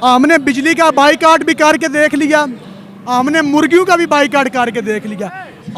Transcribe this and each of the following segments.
हमने बिजली का बाइकाट भी करके देख लिया, हमने मुर्गियों का भी बाइकाट करके देख लिया,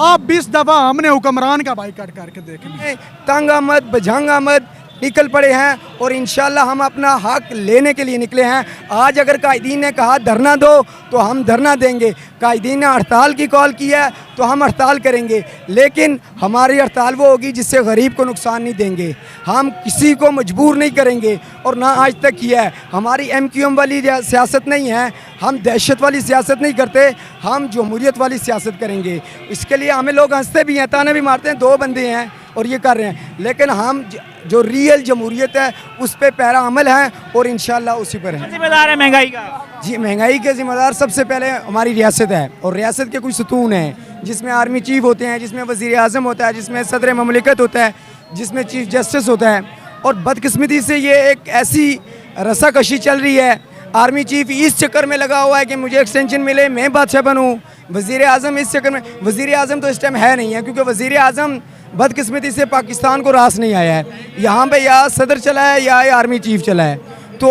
अब 20 दफ़ा हमने हुक्मरान का बाइकाट करके देख लिया। तंग अहमद बजंग अहमद निकल पड़े हैं और इंशाल्लाह हम अपना हक लेने के लिए निकले हैं। आज अगर कायदीन ने कहा धरना दो तो हम धरना देंगे, कायदीन ने हड़ताल की कॉल की है तो हम हड़ताल करेंगे, लेकिन हमारी हड़ताल वो होगी जिससे गरीब को नुकसान नहीं देंगे। हम किसी को मजबूर नहीं करेंगे और ना आज तक किया है। हमारी MQM वाली सियासत नहीं है, हम दहशत वाली सियासत नहीं करते, हम जमहूरियत वाली सियासत करेंगे। इसके लिए हमें लोग हंसते भी हैं, ताने भी मारते हैं, 2 बंदे हैं और ये कर रहे हैं, लेकिन हम जो रियल जमहूरियत है उस पर पैरा अमल है और इंशाल्लाह उसी पर है। जिम्मेदार है महंगाई का? जी, महंगाई के ज़िम्मेदार सबसे पहले हमारी रियासत है और रियासत के कुछ सतून हैं जिसमें आर्मी चीफ होते हैं, जिसमें वज़ीर आज़म होता है, जिसमें सदर ममलिकत होता है, जिसमें चीफ जस्टिस होता है। और बदकिस्मती से ये एक ऐसी रस्साकशी चल रही है, आर्मी चीफ इस चक्कर में लगा हुआ है कि मुझे एक्सटेंशन मिले, मैं बादशाह बनूँ। वज़ीर आज़म इस चक्कर में, वज़ीर आज़म तो इस टाइम है नहीं है, क्योंकि वज़ीर आज़म बदकिस्मती से पाकिस्तान को रास नहीं आया है। यहाँ पे या सदर चला है या आर्मी चीफ चला है। तो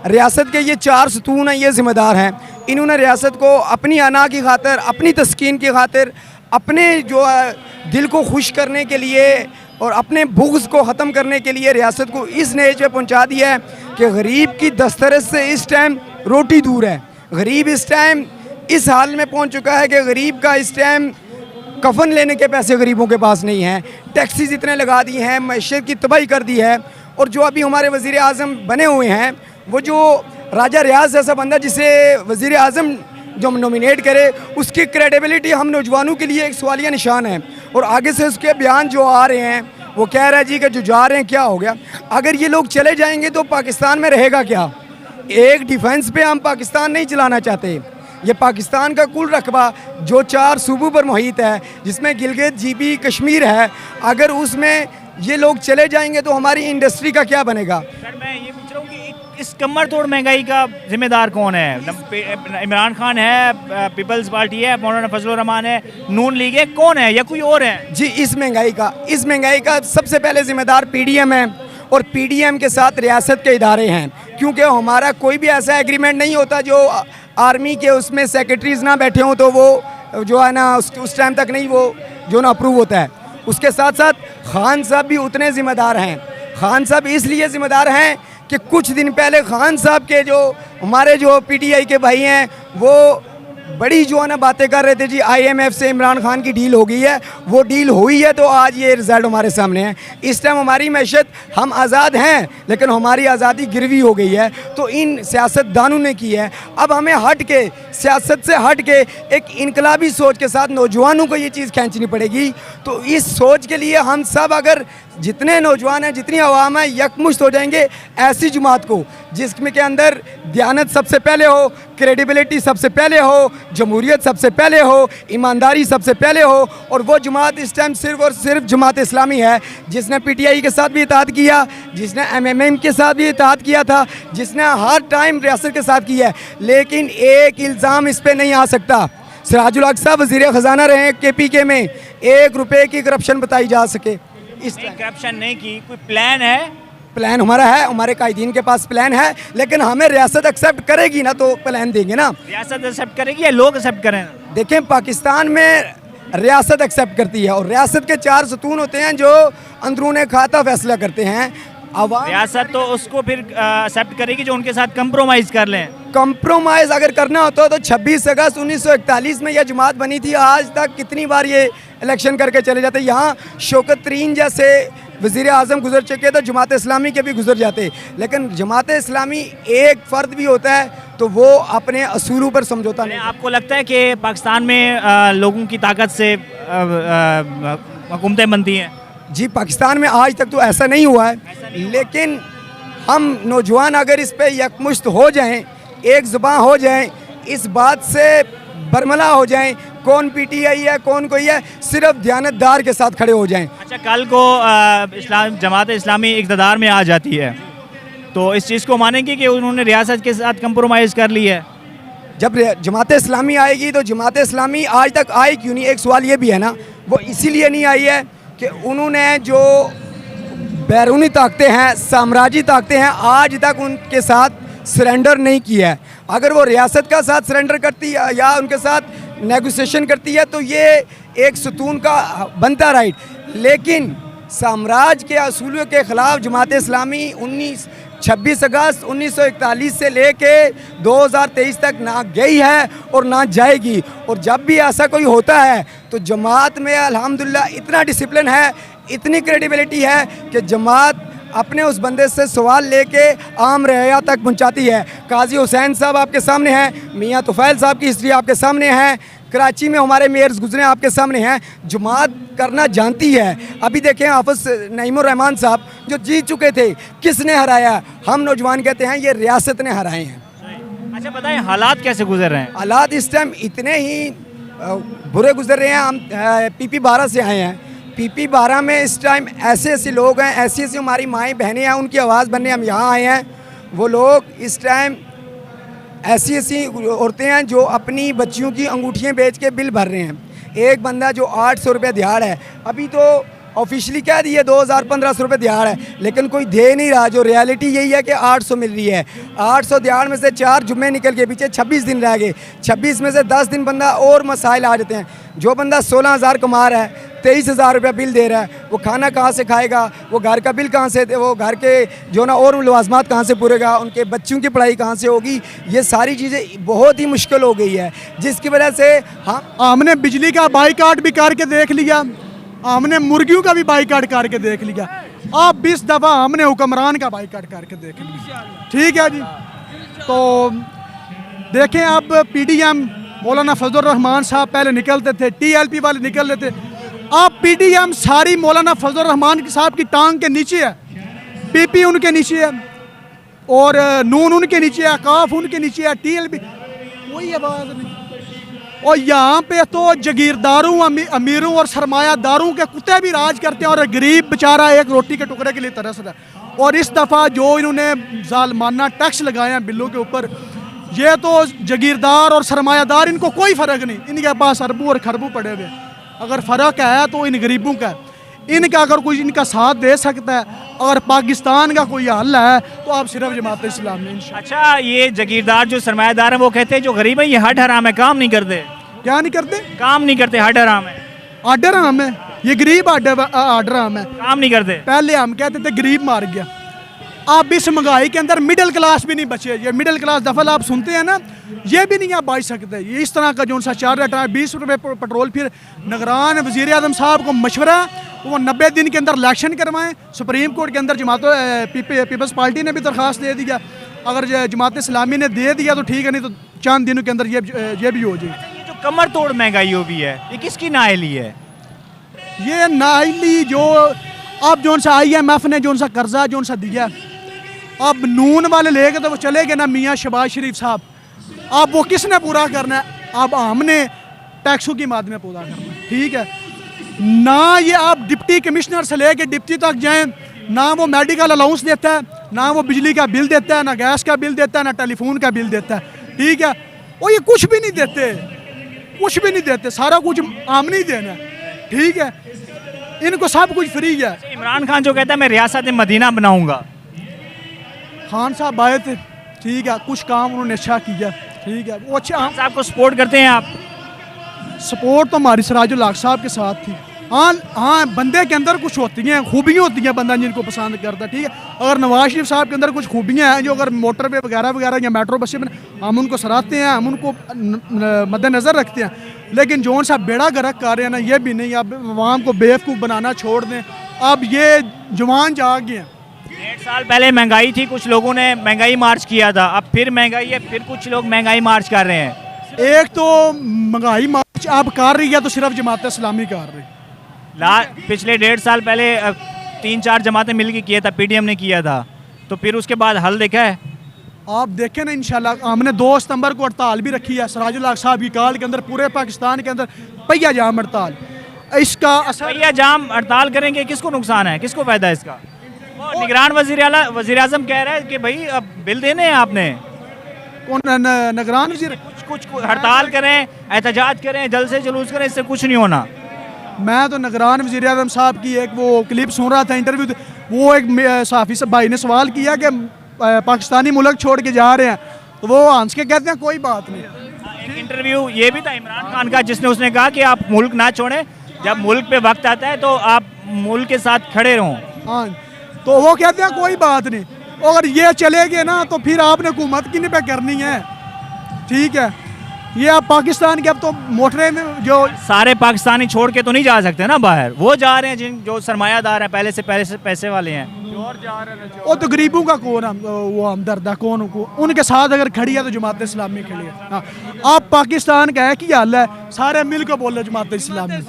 रियासत के ये 4 सतून हैं, ये ज़िम्मेदार हैं। इन्होंने रियासत को अपनी अना की खातिर, अपनी तस्कीन की खातिर, अपने जो दिल को खुश करने के लिए और अपने बुग़्ज़ को ख़त्म करने के लिए रियासत को इस नहज पे पहुँचा दिया है कि गरीब की दस्तरस से इस टाइम रोटी दूर है। गरीब इस टाइम इस हाल में पहुँच चुका है कि गरीब का इस टाइम कफन लेने के पैसे गरीबों के पास नहीं हैं। टैक्सीज इतने लगा दी हैं, मैशत की तबाही कर दी है। और जो अभी हमारे वज़ीर आज़म बने हुए हैं, वो जो राजा रियाज जैसा बंदा जिसे वज़ीर आज़म जो नॉमिनेट करे, उसकी क्रेडिबिलिटी हम नौजवानों के लिए एक सवालिया निशान है। और आगे से उसके बयान जो आ रहे हैं, वो कह रहा है जी कि जो जा रहे हैं क्या हो गया। अगर ये लोग चले जाएंगे तो पाकिस्तान में रहेगा क्या? एक डिफेंस पे हम पाकिस्तान नहीं चलाना चाहते। ये पाकिस्तान का कुल रकबा जो 4 सूबों पर मुहित है, जिसमें गिलगित GB कश्मीर है, अगर उसमें ये लोग चले जाएंगे तो हमारी इंडस्ट्री का क्या बनेगा? सर मैं ये पूछ रहा हूँ कि इस कमर तोड़ महंगाई का जिम्मेदार कौन है? इमरान खान है, पीपल्स पार्टी है, मौलाना फजलुर रहमान है, नून लीग है, कौन है या कोई और है? जी, इस महंगाई का सबसे पहले जिम्मेदार PDM है और PDM के साथ रियासत के इदारे हैं, क्योंकि हमारा कोई भी ऐसा एग्रीमेंट नहीं होता जो आर्मी के उसमें सेक्रेटरीज ना बैठे हों तो वो जो है ना उस टाइम तक नहीं वो जो ना अप्रूव होता है। उसके साथ साथ खान साहब भी उतने ज़िम्मेदार हैं। खान साहब इसलिए ज़िम्मेदार हैं कि कुछ दिन पहले खान साहब के जो हमारे जो PTI के भाई हैं, वो बड़ी जो है ना बातें कर रहे थे जी, IMF से इमरान खान की डील हो गई है। वो डील हुई है तो आज ये रिज़ल्ट हमारे सामने है। इस टाइम हमारी मैशत, हम आज़ाद हैं लेकिन हमारी आज़ादी गिरवी हो गई है, तो इन सियासतदानों ने की है। अब हमें हट के, सियासत से हट के एक इनकलाबी सोच के साथ नौजवानों को ये चीज़ खींचनी पड़ेगी। तो इस सोच के लिए हम सब, अगर जितने नौजवान हैं, जितनी आवाम है, यकमुश्त हो जाएंगे ऐसी जमात को जिसमें के अंदर दयानत सबसे पहले हो, क्रेडिबिलिटी सबसे पहले हो, जमहूरियत सबसे पहले हो, ईमानदारी सबसे पहले हो। और वो जमात इस टाइम सिर्फ़ और सिर्फ जमात इस्लामी है, जिसने PTI के साथ भी इत्तेहाद किया, जिसने MMM के साथ भी इत्तेहाद किया था, जिसने हर टाइम रियासत के साथ किया है। लेकिन एक इल्ज़ाम इस पर नहीं आ सकता, सिराजुल हक साहब वज़ीर ख़जाना रहे KPK में, 1 रुपये की करप्शन बताई जा सके। इस करप्शन नहीं की, कोई प्लान है? प्लान हमारा है, हमारे कायदीन के पास प्लान है, लेकिन हमें रियासत एक्सेप्ट करेगी ना तो प्लान देंगे ना। रियासत एक्सेप्ट करेगी या लोग एक्सेप्ट करें? देखें, पाकिस्तान में रियासत एक्सेप्ट करती है और रियासत के 4 सतून होते हैं जो अंदरूने खाता फैसला करते हैं। रियासत तो उसको फिर एक्सेप्ट करेगी जो उनके साथ कंप्रोमाइज़ कर लें। कंप्रोमाइज़ अगर करना होता तो 26 अगस्त 1941 में यह जमात बनी थी। आज तक कितनी बार ये इलेक्शन करके चले जाते। यहाँ शौकत तरीन जैसे वज़ीर आज़म गुजर चुके तो जमात इस्लामी के भी गुजर जाते, लेकिन जमात इस्लामी एक फ़र्द भी होता है तो वो अपने असूलों पर समझौता नहीं। आपको लगता है कि पाकिस्तान में लोगों की ताकत से हुकूमतें बनती हैं? जी, पाकिस्तान में आज तक तो ऐसा नहीं हुआ है, लेकिन हम नौजवान अगर इस पर यकमुश्त हो जाएं, एक ज़ुबान हो जाएं, इस बात से बरमला हो जाएं, कौन PTI है कौन कोई है, सिर्फ दयानतदार के साथ खड़े हो जाएं। अच्छा, कल को जमात इस्लामी इक़्तिदार में आ जाती है तो इस चीज़ को मानेंगे कि उन्होंने रियासत के साथ कंप्रोमाइज़ कर ली है? जब जमात इस्लामी आएगी तो जमात इस्लामी आज तक आई क्यों नहीं? एक सवाल ये भी है ना, वो इसीलिए नहीं आई है कि उन्होंने जो बैरूनी ताकतें हैं, साम्राज्यी ताकतें हैं, आज तक उनके साथ सरेंडर नहीं किया है। अगर वो रियासत का साथ सरेंडर करती है या उनके साथ नेगोशिएशन करती है तो ये एक सुतून का बनता राइट, लेकिन साम्राज्य के असूलों के ख़िलाफ़ जमात इस्लामी 26 अगस्त 1941 से लेके 2023 तक ना गई है और ना जाएगी। और जब भी ऐसा कोई होता है तो जमात में अल्हम्दुलिल्लाह इतना डिसिप्लिन है, इतनी क्रेडिबिलिटी है कि जमात अपने उस बंदे से सवाल लेके आम रया तक पहुंचाती है। काजी हुसैन साहब आपके सामने हैं, मियाँ तुफ़ैल साहब की हिस्ट्री आपके सामने है, कराची में हमारे मेयर्स गुजरे आपके सामने हैं। जमात करना जानती है। अभी देखें हाफ़िज़ नईमुर रहमान साहब जो जीत चुके थे, किसने हराया? हम नौजवान कहते हैं ये रियासत ने हराए हैं। अच्छा बताएं, हालात कैसे गुजर रहे हैं? हालात इस टाइम इतने ही बुरे गुजर रहे हैं। हम PP 12 से आए हैं। PP 12 में इस टाइम ऐसे ऐसे लोग हैं, ऐसी ऐसी हमारी माएँ बहनें हैं, उनकी आवाज़ बनने हम यहाँ आए हैं। वो लोग इस टाइम ऐसी ऐसी औरतें हैं जो अपनी बच्चियों की अंगूठियाँ बेच के बिल भर रहे हैं। एक बंदा जो 800 रुपये दिहाड़ है, अभी तो ऑफिशियली कह दिए 2000-1500 रुपये दिहाड़ है, लेकिन कोई दे नहीं रहा। जो रियलिटी यही है कि 800 मिल रही है। 800 दिहाड़ में से 4 जुम्मे निकल के पीछे 26 दिन रह गए। 26 में से 10 दिन बंदा और मसाइल आ जाते हैं। जो बंदा 16,000 कमा रहा है, 23,000 रुपया बिल दे रहा है, वो खाना कहाँ से खाएगा? वो घर का बिल कहाँ से, वो घर के जो ना और लवाजमात कहाँ से पूरेगा? उनके बच्चों की पढ़ाई कहाँ से होगी? ये सारी चीज़ें बहुत ही मुश्किल हो गई है, जिसकी वजह से हमने बिजली का बाइकाट भी करके देख लिया, हमने मुर्गियों का भी बाइकाट करके देख लिया। अब 20 दफ़ा हमने हुक्मरान का बाइकाट करके देख लिया। ठीक है जी। तो देखें, अब PDM मौलाना फजलुर रहमान साहब पहले निकलते थे, TLP वाले निकल रहे थे। अब PDM सारी मौलाना फजलुर रहमान साहब की टांग के नीचे है, PP उनके नीचे है, और नून उनके नीचे है, काफ उनके नीचे है, TLP कोई आवाज़ नहीं। और यहाँ पे तो जागीरदारों, अमीरों और सरमायादारों के कुत्ते भी राज करते हैं, और गरीब बेचारा एक रोटी के टुकड़े के लिए तरस रहा है। और इस दफ़ा जो इन्होंने जालमाना टैक्स लगाए हैं बिलों के ऊपर, ये तो जागीरदार और सरमायादार, इनको कोई फ़र्क नहीं। इनके पास अरबों और खरबों पड़े हुए। अगर फ़र्क है तो इन गरीबों का है। इनका अगर कोई इनका साथ दे सकता है, अगर पाकिस्तान का कोई हल है, तो आप सिर्फ जमात इस्लामी इंशाअल्लाह। अच्छा, ये जागीरदार जो सरमायादार हैं वो कहते हैं जो गरीब है ये हट हराम है, काम नहीं करते। क्या नहीं करते? काम नहीं करते, हट हराम है। आर्डर हम है, ये गरीब आर्डर हम है। काम नहीं करते। पहले हम कहते थे गरीब मार गया। अब इस महंगाई के अंदर मिडिल क्लास भी नहीं बचे। ये मिडिल क्लास दफल आप सुनते हैं ना, ये भी नहीं आप बच सकते। ये इस तरह का जो सा चार रहा है 20 रुपये पेट्रोल। फिर निगरान वज़ीर आज़म साहब को मशवरा, वो 90 दिन के अंदर इलेक्शन करवाएं। सुप्रीम कोर्ट के अंदर पीपल्स पार्टी ने भी दरख्वास्त दे दिया। अगर जमात इस्लामी ने दे दिया तो ठीक है, नहीं तो चंद दिनों के अंदर ये भी हो जाए। ये जो कमर तोड़ महंगाई हो भी है, ये किसकी नाअहली है? ये नाअहली जो अब जो सा IMF ने जो सा कर्जा जो सा दिया, अब नून वाले लेके तो वो चले गए ना, मियाँ शहबाज शरीफ साहब। अब वो किसने पूरा करना है? अब हमने टैक्सों की माद में पूरा करना है। ठीक है ना। ये आप डिप्टी कमिश्नर से लेके डिप्टी तक जाएं, ना वो मेडिकल अलाउंस देता है, ना वो बिजली का बिल देता है, ना गैस का बिल देता है, ना टेलीफोन का बिल देता है। ठीक है, वो ये कुछ भी नहीं देते, कुछ भी नहीं देते। सारा कुछ हमने ही देना है। ठीक है, इनको सब कुछ फ्री है। इमरान खान जो कहता है मैं रियासत मदीना बनाऊंगा, खान साहब आए थे, ठीक है, कुछ काम उन्होंने अच्छा किया। ठीक है, वो अच्छा। साहब को सपोर्ट करते हैं आप? सपोर्ट तो हमारी सिराजुल हक साहब के साथ थी। हाँ, बंदे के अंदर कुछ होती हैं, खूबियाँ होती हैं बंदा जिनको पसंद करता है। ठीक है, अगर नवाज शरीफ साहब के अंदर कुछ खूबियाँ हैं, जो अगर मोटर वे वगैरह वगैरह या मेट्रो बसें में, हम उनको सराहते हैं, हम उनको मद्देनज़र रखते हैं। लेकिन जो सा बेड़ा गर्क कर रहे हैं ना, ये भी नहीं। अब आवाम को बेवकूफ़ बनाना छोड़ दें। अब ये जवान जाग गए हैं। 1.5 साल पहले महंगाई थी, कुछ लोगों ने महंगाई मार्च किया था, अब फिर महंगाई है, फिर कुछ लोग महंगाई मार्च कर रहे हैं। एक तो महंगाई मार्च अब कर रही है तो सिर्फ जमात इस्लामी कर रही। पिछले 1.5 साल पहले 3-4 जमातें मिलकर किया था, PDM ने किया था, तो फिर उसके बाद हल देखा है? आप देखें ना, इंशाल्लाह हमने 2 सितंबर को हड़ताल भी रखी है सिराजुल हक साहब की कॉल के अंदर। पूरे पाकिस्तान के अंदर पहिया जाम हड़ताल। इसका असर, पहिया जाम हड़ताल करेंगे, किसको नुकसान है, किसको फायदा है इसका? निगरान वज़ीर आज़म कह रहा है कि भाई अब बिल देने हैं आपने। कौन निगरान वज़ीर? कुछ हड़ताल करें, एहतजाज करें, जल्द से जुलूस करें, इससे कुछ नहीं होना। मैं तो निगरान वज़ीर आज़म साहब की एक वो क्लिप सुन रहा था, इंटरव्यू। वो एक सहाफ़ी भाई ने सवाल किया कि पाकिस्तानी मुल्क छोड़ के जा रहे हैं, तो वो हंस के कहते हैं कोई बात नहीं। एक इंटरव्यू ये भी था इमरान खान का, जिसने उसने कहा कि आप मुल्क ना छोड़ें, जब मुल्क पे वक्त आता है तो आप मुल्क के साथ खड़े रहो। हाँ, तो वो कहते हैं कोई बात नहीं, अगर ये चले गए ना तो फिर आपने हुकूमत किन पे करनी है, ठीक है। ये आप पाकिस्तान के अब तो मोटरे में जो सारे पाकिस्तानी छोड़ के तो नहीं जा सकते ना बाहर, वो जा रहे हैं जिन जो सरमायादार हैं, पहले से पैसे वाले हैं। वो तो गरीबों का कौन वो हमदर्द है, कौन को उनके साथ अगर खड़ी है तो जमात इस्लामी खड़ी है। हाँ, आप पाकिस्तान का है कि हाल है, सारे मिल के बोल रहे जमात इस्लामी।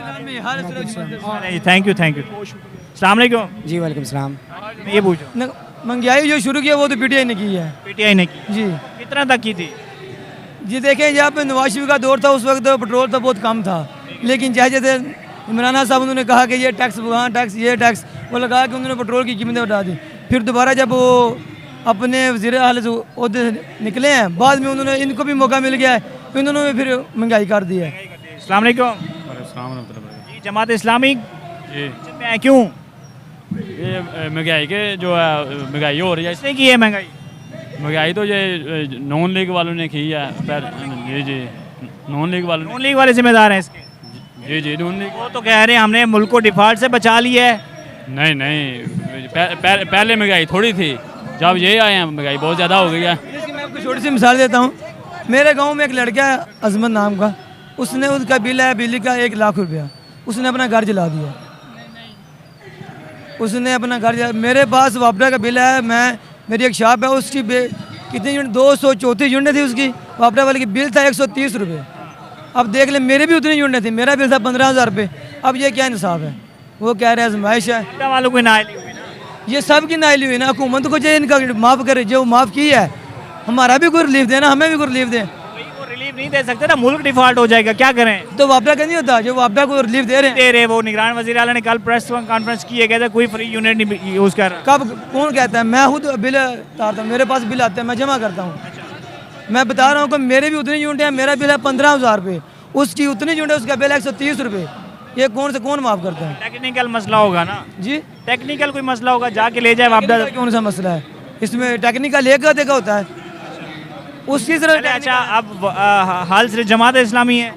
थैंक यू अस्सलाम वालेकुम। जी वालेकुम सलाम। ये पूछो, महंगाई जो शुरू किया वो तो पीटीआई ने की है पीटीआई ने की, जी। कितना तक की थी? जी देखें, जहाँ पे नवाज शरीफ का दौर था उस वक्त पेट्रोल तो बहुत कम था, लेकिन जैसे जैसे इमरान साहब उन्होंने कहा कि ये टैक्स वहाँ टैक्स ये टैक्स, वो लगा कि उन्होंने पेट्रोल की कीमतें बढ़ा दी। फिर दोबारा जब वो अपने वज़ीर आला से ओहदे से निकले हैं, बाद में उन्होंने इनको भी मौका मिल गया है, तो इन्होंने फिर महंगाई कर दी है। अस्सलाम वालेकुम। जी, जमात इस्लामी में है, क्यों? ये महंगाई के जो है महंगाई हो रही है, इसने की है महंगाई? महंगाई तो ये नॉन लीग वालों ने की है। जी जी, नॉन लीग वालों नून लीग वाले जिम्मेदार हैं इसके? जी जी, नॉन लीग। वो तो कह रहे हैं हमने मुल्क को डिफॉल्ट से बचा लिया है। नहीं नहीं, पहले महंगाई थोड़ी थी, जब ये आए हैं महंगाई बहुत ज़्यादा हो गई है। इसकी मैं आपको छोटी सी मिसाल देता हूँ। मेरे गांव में एक लड़का है अजमत नाम का, उसने उसका बिल है बिजली का 1 लाख रुपया, उसने अपना घर जला दिया। उसने अपना घर मेरे पास वापडा का बिल है, मैं मेरी एक शॉप है, उसकी कितनी यूनिट 234 यूनिट थी उसकी, वापडा वाले की बिल था 130 रुपये। अब देख ले, मेरे भी उतनी यूनिट थी, मेरा बिल था 15,000 रुपये। अब ये क्या इंसाफ है? वो कह रहे हैं आजमाइश है। वापडा वालों को नाइली हुई ना? ये सब की नाइली हुई ना, हुकूमत को चाहिए इनका माफ़ करे, जो माफ़ की है हमारा भी कोई रिलीफ देना, हमें भी कोई रिलीफ दें। वो रिलीफ नहीं दे सकते ना, मुल्क डिफॉल्ट हो जाएगा, क्या करें? तो वापडा का नहीं होता, जो वापडा को रिलीफ दे रहे हैं। दे रहे वो निगरान वज़ीर आला ने कल प्रेस कॉन्फ्रेंस की है, कहते हैं कोई फ्री यूनिट नहीं यूज़ कर। कब कौन कहता है? मैं खुद बिल उतारता हूँ, मेरे पास बिल आते हैं, मैं जमा करता हूँ। मैं बता रहा हूँ कि मेरे भी उतनी यूनिट है, मेरा बिल है 15,000 रुपये, उसकी उतनी यूनिट है, उसका बिल है 130 रुपये। ये कौन से कौन माफ़ करता है? टेक्निकल मसला होगा ना जी, टेक्निकल कोई मसला होगा, जाके ले जाए वापडा। कौन सा मसला है इसमें? टेक्निकल एक देखा होता है उसकी तरह। अच्छा, अब हाल सिर्फ जमात इस्लामी है।